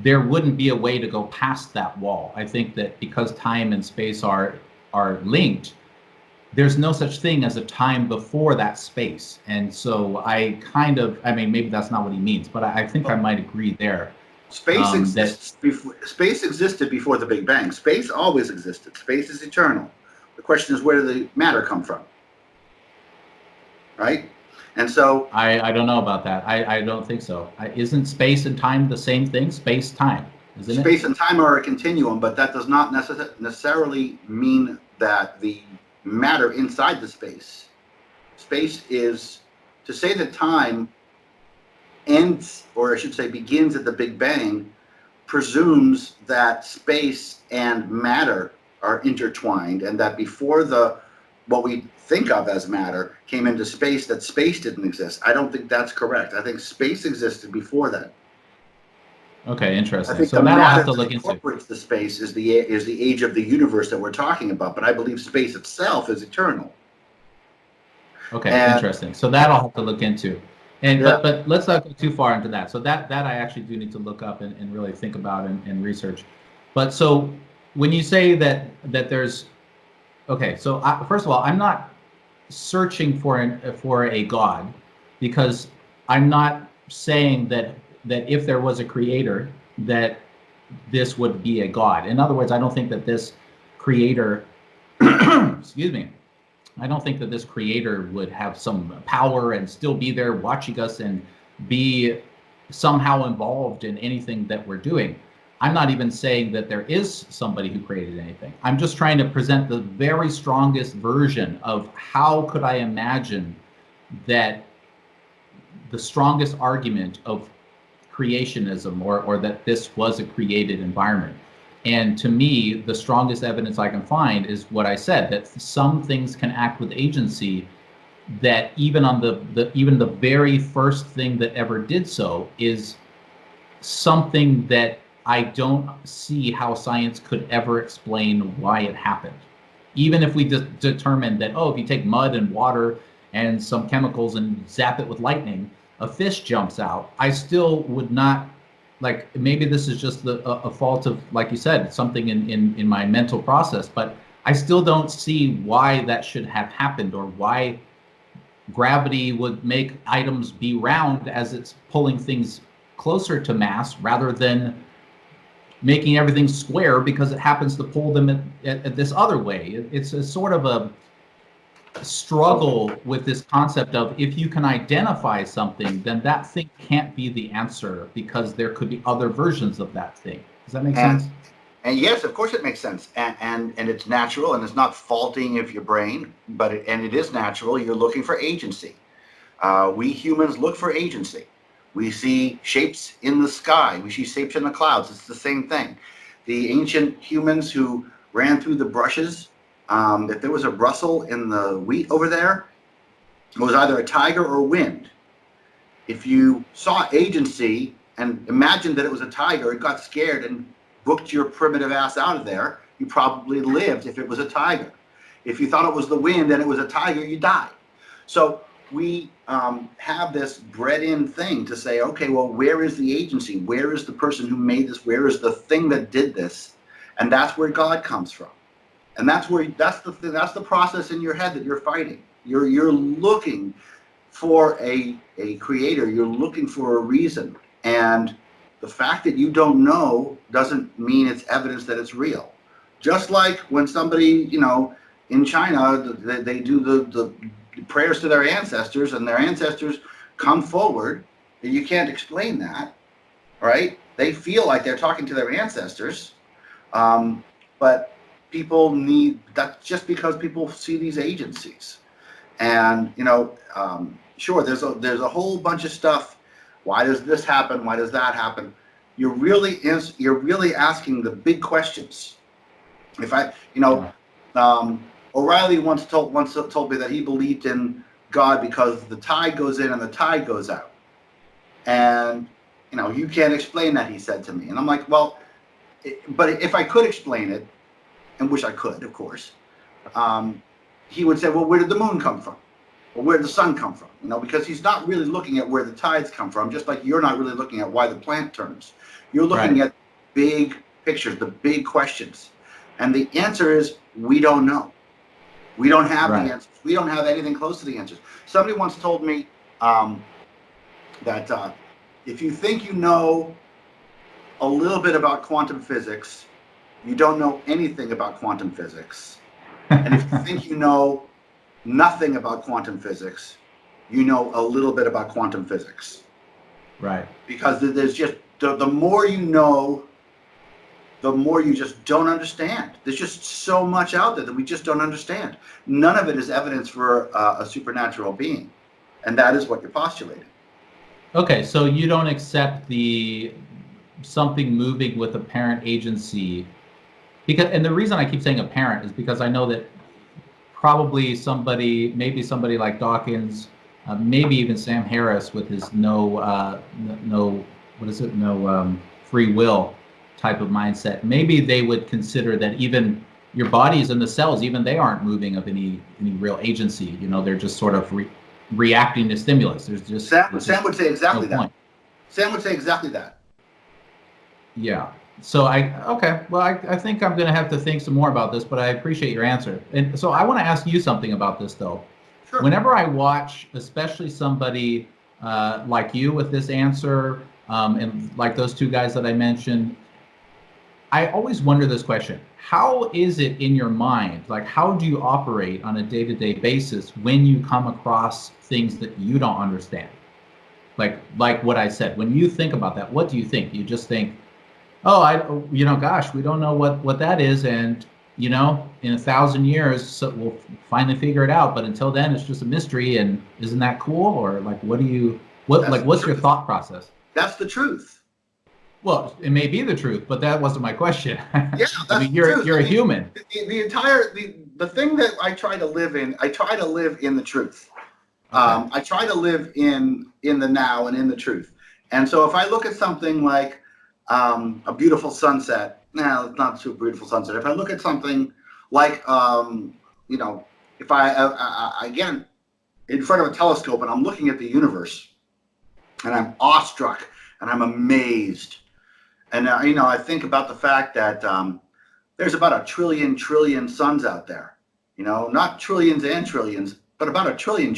there wouldn't be a way to go past that wall. I think that because time and space are linked, there's no such thing as a time before that space. And so I mean, maybe that's not what he means, but I think I might agree there. Space existed before the Big Bang. Space always existed. Space is eternal. The question is, where did the matter come from? Right? And so I don't know about that. I don't think so. Isn't space and time the same thing? Space, time, isn't it? Space and time are a continuum, but that does not necessarily mean that the matter inside the space is, to say that time ends, or I should say begins at the Big Bang, presumes that space and matter are intertwined, and that before what we think of as matter came into space, that space didn't exist. I don't think that's correct. I think space existed before that. Okay, interesting. I think so the that I'll have matter to look that into. incorporates the space is the age of the universe that we're talking about, but I believe space itself is eternal. Okay, interesting. So that I'll have to look into. And but let's not go too far into that. So that I actually do need to look up and really think about and research. But so when you say that there's, okay, so first of all, I'm not searching for a God, because I'm not saying that that if there was a creator, that this would be a god. In other words, I don't think that this creator, excuse me, I don't think that this creator would have some power and still be there watching us and be somehow involved in anything that we're doing. I'm not even saying that there is somebody who created anything. I'm just trying to present the very strongest version of how could I imagine that the strongest argument of creationism, or that this was a created environment. And to me, the strongest evidence I can find is what I said, that some things can act with agency, that even on even the very first thing that ever did so is something that I don't see how science could ever explain why it happened. Even if we determined that, oh, if you take mud and water and some chemicals and zap it with lightning, a fish jumps out, I still would not, like, maybe this is just a fault of, like you said, something in my mental process, but I still don't see why that should have happened, or why gravity would make items be round as it's pulling things closer to mass, rather than making everything square because it happens to pull them at this other way. It's a sort of a struggle with this concept of, if you can identify something, then that thing can't be the answer, because there could be other versions of that thing. Does that make sense? And yes, of course it makes sense, and it's natural, and it's not faulting of your brain, but it is natural. You're looking for agency. We humans look for agency. We see shapes in the sky. We see shapes in the clouds. It's the same thing. The ancient humans who ran through the brushes, if there was a rustle in the wheat over there, it was either a tiger or wind. If you saw agency and imagined that it was a tiger and got scared and booked your primitive ass out of there, you probably lived if it was a tiger. If you thought it was the wind and it was a tiger, you died. So we have this bred-in thing to say, okay, well, where is the agency? Where is the person who made this? Where is the thing that did this? And that's where God comes from. And that's the process in your head that you're fighting. You're looking for a creator. You're looking for a reason. And the fact that you don't know doesn't mean it's evidence that it's real. Just like when somebody, in China, they do the prayers to their ancestors, and their ancestors come forward, and you can't explain that, right? They feel like they're talking to their ancestors, but people need, that's just because people see these agencies. And sure, there's a whole bunch of stuff. Why does this happen? Why does that happen? You're really asking the big questions. If O'Reilly once told me that he believed in God because the tide goes in and the tide goes out, and you can't explain that, he said to me. And I'm like, well, but if I could explain it, and wish I could, of course, he would say, well, where did the moon come from? Or where did the sun come from? Because he's not really looking at where the tides come from, just like you're not really looking at why the plant turns. You're looking at big pictures, the big questions. And the answer is, we don't know. We don't have the answers. We don't have anything close to the answers. Somebody once told me that if you think you know a little bit about quantum physics, you don't know anything about quantum physics. And if you think you know nothing about quantum physics, you know a little bit about quantum physics. Right. Because there's just, the more you know, the more you just don't understand. There's just so much out there that we just don't understand. None of it is evidence for a supernatural being. And that is what you're postulating. Okay, so you don't accept the something moving with apparent agency, because, and the reason I keep saying apparent is because I know that probably maybe somebody like Dawkins, maybe even Sam Harris with his no free will type of mindset, maybe they would consider that even your bodies and the cells, even they aren't moving of any real agency. They're just sort of reacting to stimulus. There's just Sam would say exactly no that. point. Sam would say exactly that. Yeah. So I think I'm going to have to think some more about this, but I appreciate your answer. And so I want to ask you something about this, though. Sure. Whenever I watch, especially somebody like you with this answer, And like those two guys that I mentioned, I always wonder this question. How is it in your mind? Like, how do you operate on a day-to-day basis when you come across things that you don't understand? Like what I said, when you think about that, what do you think? You just think, oh, gosh, we don't know what that is. And, in 1,000 years, so we'll finally figure it out. But until then, it's just a mystery. And isn't that cool? Or like, what's your thought process? That's the truth. Well, it may be the truth, but that wasn't my question. Yeah, that's I mean, the truth. you're a human. The thing that I try to live in, I try to live in the truth. Okay. I try to live in the now and in the truth. And so if I look at something like a beautiful sunset, it's not too beautiful sunset. If I look at something like, if I get in front of a telescope and I'm looking at the universe and I'm awestruck and I'm amazed. And, I think about the fact that there's about a trillion suns out there, not trillions and trillions, but about a trillion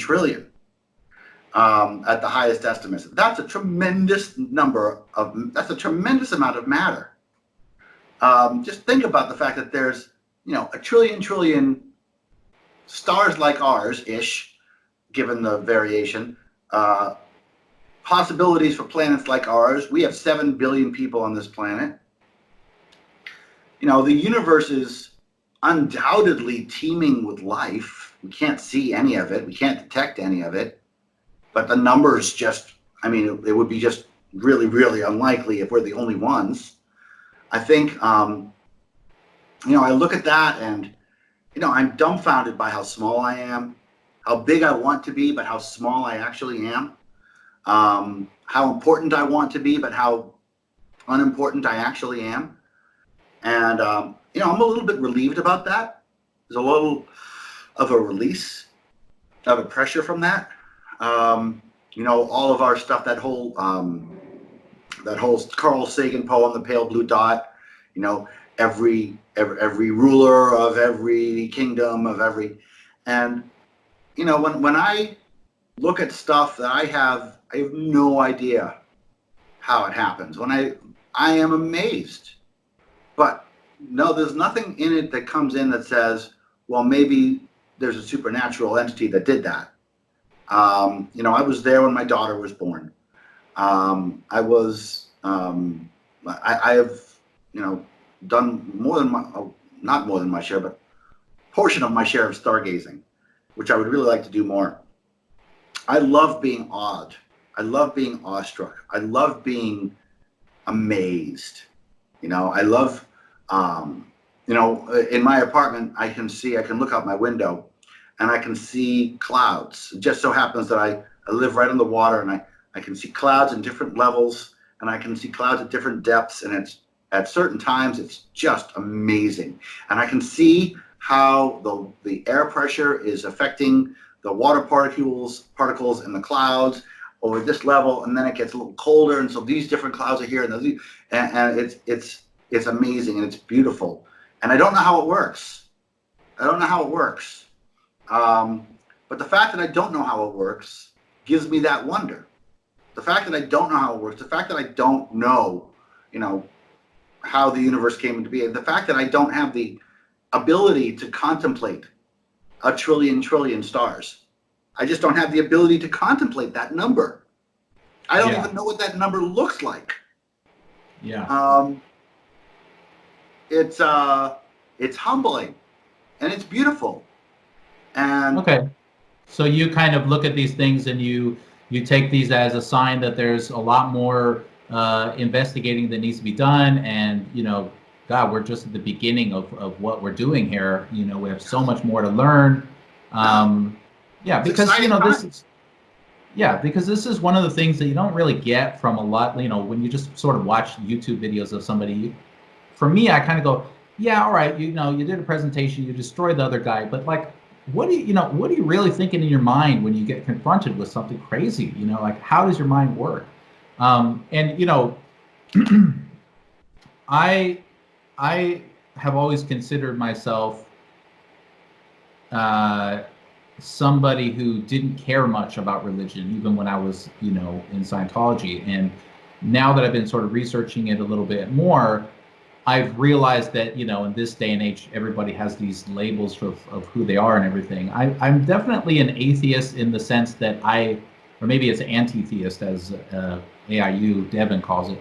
at the highest estimates. That's a tremendous that's a tremendous amount of matter. Just think about the fact that there's, a trillion stars like ours-ish, given the variation, possibilities for planets like ours. We have 7 billion people on this planet. The universe is undoubtedly teeming with life. We can't see any of it. We can't detect any of it. But the numbers it would be just really, really unlikely if we're the only ones. I think, I look at that and, I'm dumbfounded by how small I am, how big I want to be, but how small I actually am. How important I want to be, but how unimportant I actually am. And, I'm a little bit relieved about that. There's a little of a release of a pressure from that. All of our stuff, that whole Carl Sagan poem, The Pale Blue Dot, every ruler of every kingdom of every, and, when I look at stuff that I have no idea how it happens. When I am amazed, but no, there's nothing in it that comes in that says, well, maybe there's a supernatural entity that did that. I was there when my daughter was born. I have, done not more than my share, but portion of my share of stargazing, which I would really like to do more. I love being awed. I love being awestruck. I love being amazed. I love, in my apartment, I can look out my window and I can see clouds. It just so happens that I live right on the water, and I can see clouds in different levels, and I can see clouds at different depths, and it's at certain times, it's just amazing. And I can see how the air pressure is affecting the water particles in the clouds over this level, and then it gets a little colder, and so these different clouds are here, and it's amazing, and it's beautiful. And I don't know how it works. But the fact that I don't know how it works gives me that wonder. The fact that I don't know how it works, the fact that I don't know, how the universe came into being, the fact that I don't have the ability to contemplate a trillion stars. I just don't have the ability to contemplate that number. I don't even know what that number looks like. Yeah. It's humbling, and it's beautiful. And okay. So you kind of look at these things and you take these as a sign that there's a lot more investigating that needs to be done, and God, we're just at the beginning of what we're doing here. We have so much more to learn. Because this is one of the things that you don't really get from a lot. When you just sort of watch YouTube videos of somebody. For me, I kind of go, yeah, all right, you did a presentation, you destroyed the other guy, but like, what are you really thinking in your mind when you get confronted with something crazy? Like, how does your mind work? I have always considered myself somebody who didn't care much about religion, even when I was, in Scientology. And now that I've been sort of researching it a little bit more, I've realized that, in this day and age, everybody has these labels of who they are and everything. I'm definitely an atheist in the sense that or maybe it's an anti-theist, as AIU Devin calls it.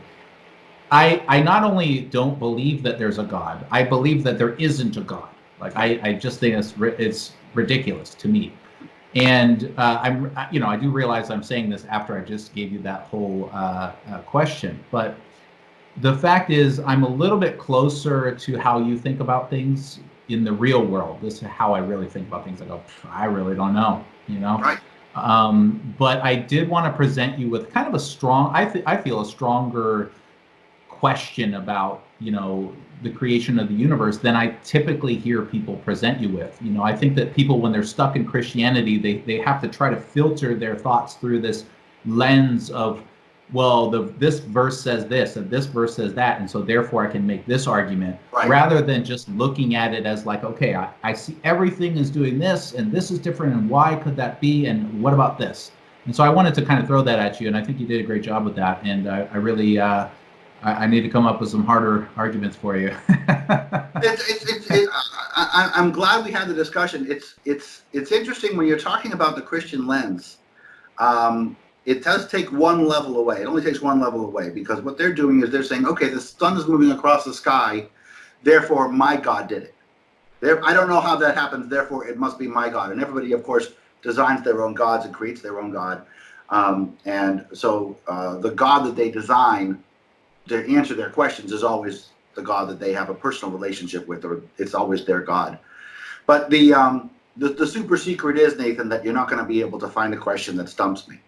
I not only don't believe that there's a God, I believe that there isn't a God. Like I just think it's ridiculous to me. And I do realize I'm saying this after I just gave you that whole question, but the fact is, I'm a little bit closer to how you think about things in the real world. This is how I really think about things. I go, I really don't know, Right. But I did want to present you with kind of a strong, I feel a stronger question about, the creation of the universe than I typically hear people present you with. I think that people, when they're stuck in Christianity, they have to try to filter their thoughts through this lens of, well, this verse says this and this verse says that, and so therefore I can make this argument, Right. rather than just looking at it as like, okay, I see everything is doing this and this is different, and why could that be, and what about this? And so I wanted to kind of throw that at you, and I think you did a great job with that, and I really I need to come up with some harder arguments for you. I'm glad we had the discussion. It's interesting when you're talking about the Christian lens. It does take one level away. It only takes one level away, because what they're doing is they're saying, okay, the sun is moving across the sky, therefore my God did it. I don't know how that happens, therefore it must be my God. And everybody, of course, designs their own gods and creates their own God. And so the God that they design to answer their questions is always the God that they have a personal relationship with, or it's always their God. But the super secret is, Nathan, that you're not going to be able to find a question that stumps me.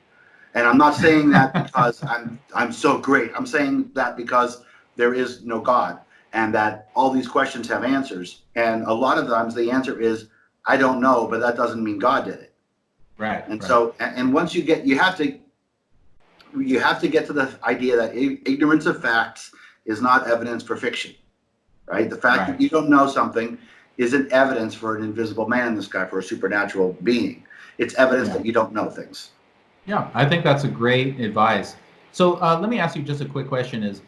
And I'm not saying that because I'm so great. I'm saying that because there is no God, and that all these questions have answers. And a lot of times the answer is, I don't know, but that doesn't mean God did it. Right. And so, and once you have to get to the idea that ignorance of facts is not evidence for fiction, right? The fact that you don't know something isn't evidence for an invisible man in the sky, for a supernatural being. It's evidence that you don't know things. Yeah, I think that's a great advice. So let me ask you just a quick question: is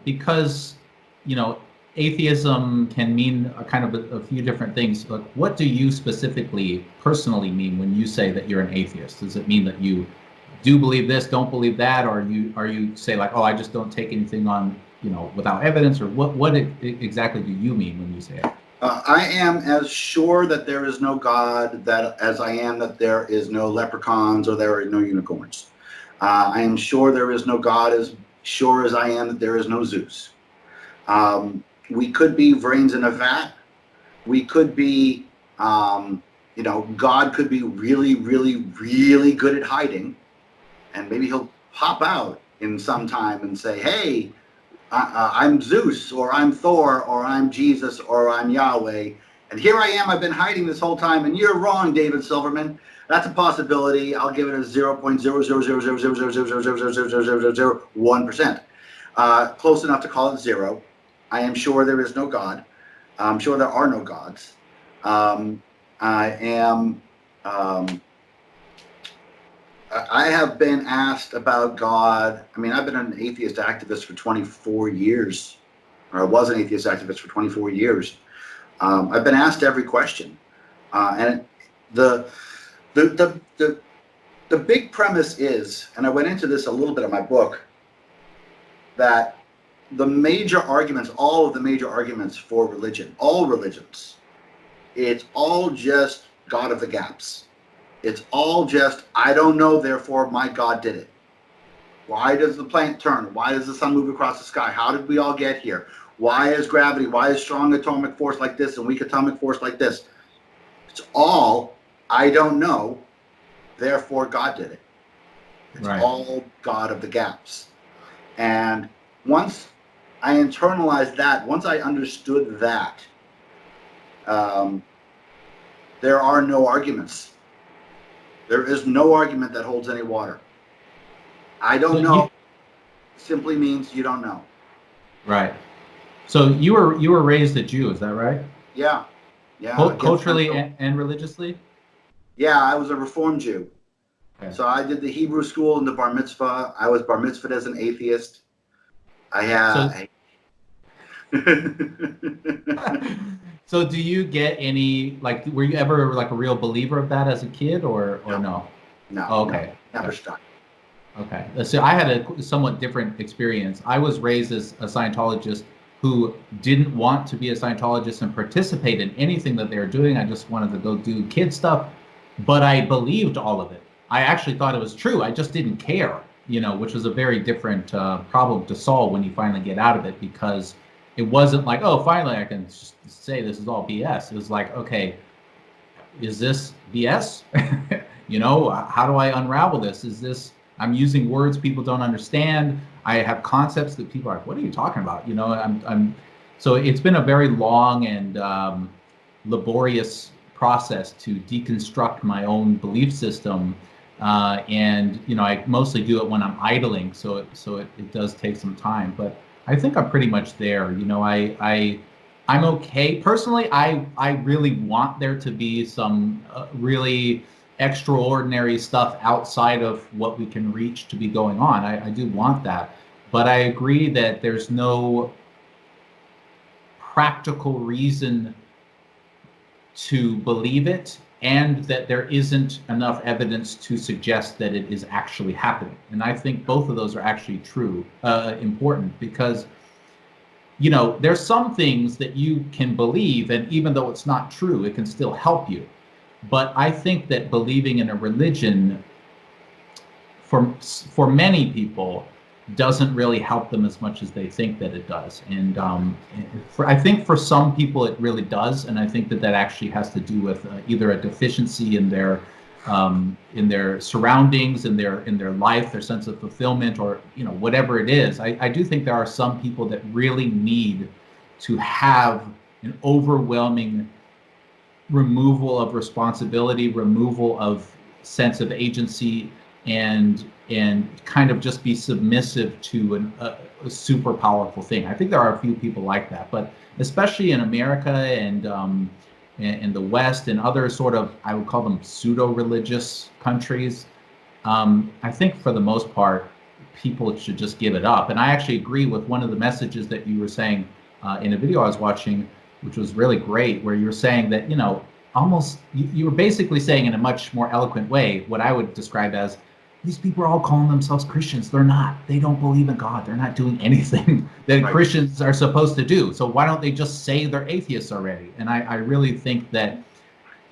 because atheism can mean a kind of a few different things. Like, what do you specifically, personally mean when you say that you're an atheist? Does it mean that you do believe this, don't believe that, or are you say like, oh, I just don't take anything on, without evidence, or what exactly do you mean when you say it? I am as sure that there is no God as I am that there is no leprechauns or there are no unicorns. I am sure there is no God as sure as I am that there is no Zeus. We could be brains in a vat. We could be, God could be really, really, really good at hiding, and maybe he'll pop out in some time and say, hey, I'm Zeus, or I'm Thor, or I'm Jesus, or I'm Yahweh, and here I am. I've been hiding this whole time, and you're wrong, David Silverman. That's a possibility. I'll give it a 0.00000000001%. Close enough to call it zero. I am sure there is no God. I'm sure there are no gods. I have been asked about God. I mean, I've been an atheist activist for 24 years, or I was an atheist activist for 24 years. I've been asked every question, and the big premise is, and I went into this a little bit in my book, that the major arguments, all of the major arguments for religion, all religions, it's all just God of the gaps. It's all just, I don't know, therefore my God did it. Why does the planet turn? Why does the sun move across the sky? How did we all get here? Why is gravity? Why is strong atomic force like this and weak atomic force like this? It's all, I don't know, therefore God did it. It's all God of the gaps. And once I internalized that, once I understood that, there are no arguments. There is no argument that holds any water. I don't know simply means you don't know. Right. So you were raised a Jew, is that right? Yeah. Yeah. Culturally and religiously? Yeah, I was a Reformed Jew. So I did the Hebrew school and the bar mitzvah. I was bar mitzvahed as an atheist. I had. So do you get any, like, were you ever like a real believer of that as a kid, or no? No. Oh, okay. No, never stuck. Okay. So I had a somewhat different experience. I was raised as a Scientologist who didn't want to be a Scientologist and participate in anything that they were doing. I just wanted to go do kid stuff, but I believed all of it. I actually thought it was true. I just didn't care, which was a very different problem to solve when you finally get out of it, because it wasn't like, oh, finally I can just say this is all BS. It was like, okay, is this BS? How do I unravel this? Is this, I'm using words people don't understand. I have concepts that people are like, what are you talking about? So it's been a very long and laborious process to deconstruct my own belief system. And I mostly do it when I'm idling. So it does take some time, but I think I'm pretty much there. I'm okay. Personally, I really want there to be some really extraordinary stuff outside of what we can reach to be going on. I do want that. But I agree that there's no practical reason to believe it, and that there isn't enough evidence to suggest that it is actually happening. And I think both of those are actually true, important, because there's some things that you can believe, and even though it's not true, it can still help you. But I think that believing in a religion for many people doesn't really help them as much as they think that it does. And I think for some people it really does, and I think that actually has to do with either a deficiency in their surroundings, in their life, their sense of fulfillment, or whatever it is. I do think there are some people that really need to have an overwhelming removal of responsibility, removal of sense of agency, and kind of just be submissive to a super powerful thing. I think there are a few people like that, but especially in America and in the West and other sort of, I would call them pseudo-religious countries, I think for the most part, people should just give it up. And I actually agree with one of the messages that you were saying in a video I was watching, which was really great, where you were saying that, almost, you were basically saying in a much more eloquent way what I would describe as, these people are all calling themselves Christians. They're not. They don't believe in God. They're not doing anything that Right. Christians are supposed to do. So why don't they just say they're atheists already? And I really think that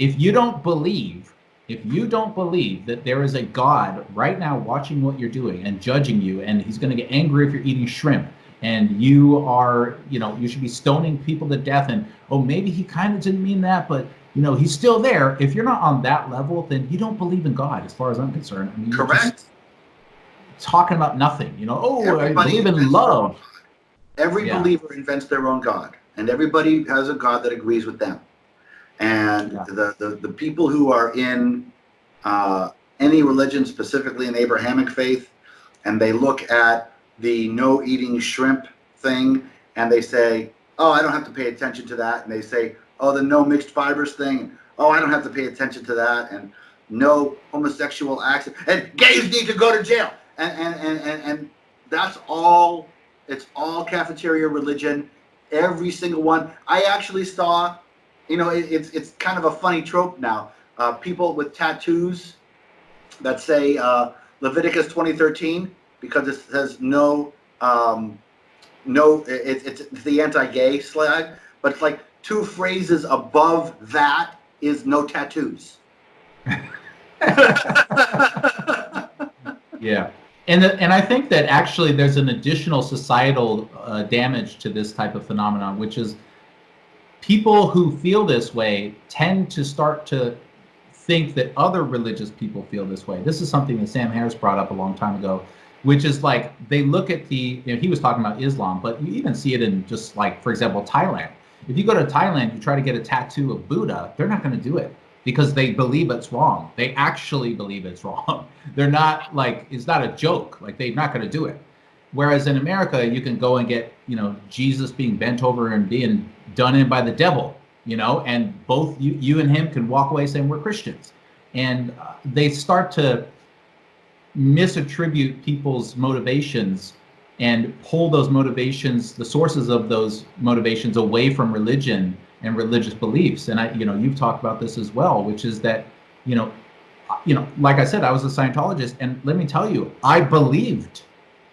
if you don't believe that there is a God right now watching what you're doing and judging you, and he's going to get angry if you're eating shrimp, and you are, you should be stoning people to death, and, oh, maybe he kind of didn't mean that, but he's still there. If you're not on that level, then you don't believe in God, as far as I'm concerned. I mean, you're Correct. just talking about nothing. Everybody I believe in invents love. Every Yeah. believer invents their own God, and everybody has a God that agrees with them. And Yeah. the people who are in any religion, specifically in Abrahamic faith, and they look at the no eating shrimp thing, and they say, oh, I don't have to pay attention to that. And they say, oh, the no mixed fibers thing, oh, I don't have to pay attention to that. And no homosexual acts, and gays need to go to jail. And that's all, it's all cafeteria religion, every single one. I actually saw, it's kind of a funny trope now. People with tattoos that say Leviticus 20:13, because it says it's the anti-gay slide, but it's like 2 phrases above that is no tattoos. Yeah. And I think that actually there's an additional societal damage to this type of phenomenon, which is people who feel this way tend to start to think that other religious people feel this way. This is something that Sam Harris brought up a long time ago, which is like they look at he was talking about Islam, but you even see it in just like, for example, Thailand. If you go to Thailand, you try to get a tattoo of Buddha, they're not going to do it because they believe it's wrong. They actually believe it's wrong. They're not like, it's not a joke. Like, they're not going to do it. Whereas in America, you can go and get, Jesus being bent over and being done in by the devil, and both you and him can walk away saying we're Christians. And they start to misattribute people's motivations and pull those motivations, the sources of those motivations, away from religion and religious beliefs. And you've talked about this as well, which is that, like I said, I was a Scientologist, and let me tell you, I believed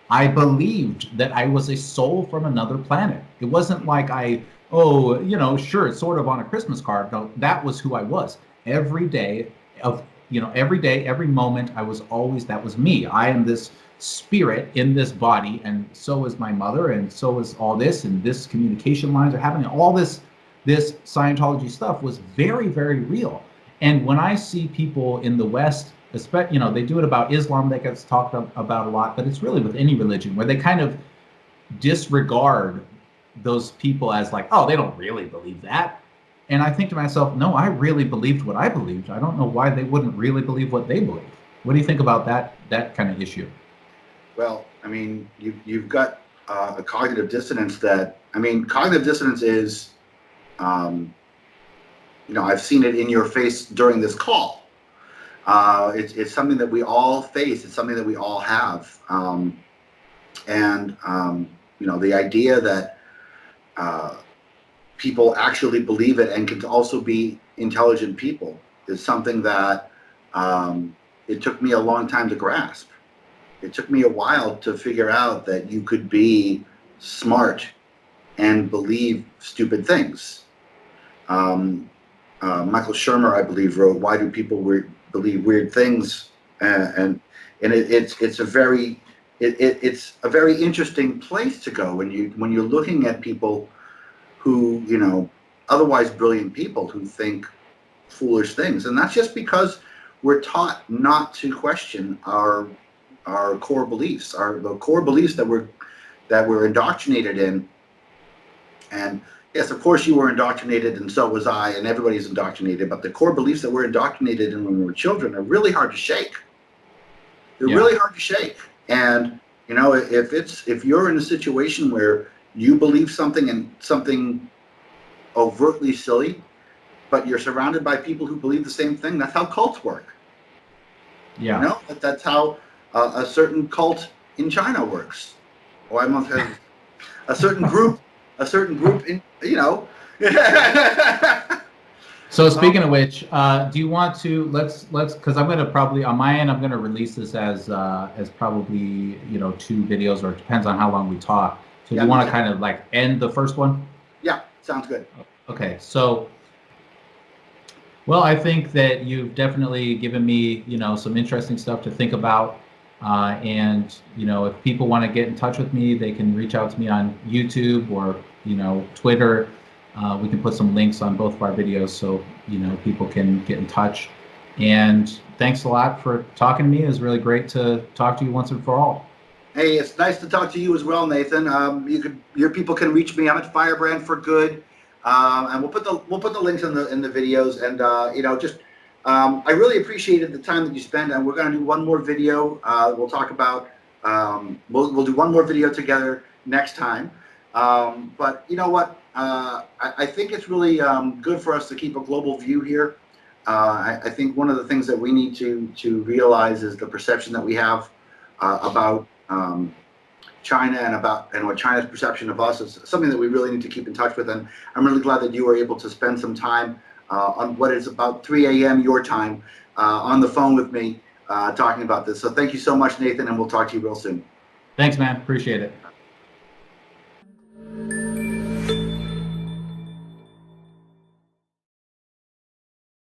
that I was a soul from another planet. It wasn't like sure, it's sort of on a Christmas card. No, that was who I was. Every day, every moment, that was me. I am this spirit in this body, and so is my mother, and so is all this, and this communication lines are happening. All this Scientology stuff was very, very real. And when I see people in the West, especially, they do it about Islam, that gets talked about a lot, but it's really with any religion where they kind of disregard those people as like, oh, they don't really believe that. And I think to myself, no, I really believed what I believed. I don't know why they wouldn't really believe what they believe. What do you think about that kind of issue? Well, I mean, you've got a cognitive dissonance cognitive dissonance is, I've seen it in your face during this call. It's something that we all face. It's something that we all have. The idea that people actually believe it and can also be intelligent people is something that it took me a long time to grasp. It took me a while to figure out that you could be smart and believe stupid things. Michael Shermer, I believe, wrote "Why Do People Believe Weird Things?" and it's a very interesting place to go when you're looking at people who otherwise brilliant people who think foolish things, and that's just because we're taught not to question our core beliefs, the core beliefs that we're indoctrinated in. And yes, of course you were indoctrinated, and so was I, and everybody's indoctrinated, but the core beliefs that we're indoctrinated in when we were children are really hard to shake. They're really hard to shake. And if you're in a situation where you believe something and something overtly silly, but you're surrounded by people who believe the same thing, that's how cults work. Yeah. That's how a certain cult in China works. Or I must have a certain group in, So speaking of which, do you want to let's because I'm going to probably on my end I'm going to release this as probably 2 videos, or it depends on how long we talk. So do you want to kind of like end the first one? Yeah, sounds good. Okay, so well, I think that you've definitely given me some interesting stuff to think about. And if people want to get in touch with me, they can reach out to me on YouTube or Twitter. We can put some links on both of our videos so people can get in touch. And thanks a lot for talking to me. It was really great to talk to you once and for all. Hey, it's nice to talk to you as well, Nathan. Your people can reach me. I'm at Firebrand for Good, and we'll put the links in the videos. And I really appreciated the time that you spent, and we're going to do one more video. We'll talk about, we'll do one more video together next time. But you know what? I think it's really good for us to keep a global view here. I think one of the things that we need to realize is the perception that we have about China and what China's perception of us is something that we really need to keep in touch with. And I'm really glad that you were able to spend some time on what is about 3 a.m. your time on the phone with me talking about this. So thank you so much, Nathan, and we'll talk to you real soon. Thanks, man. Appreciate it.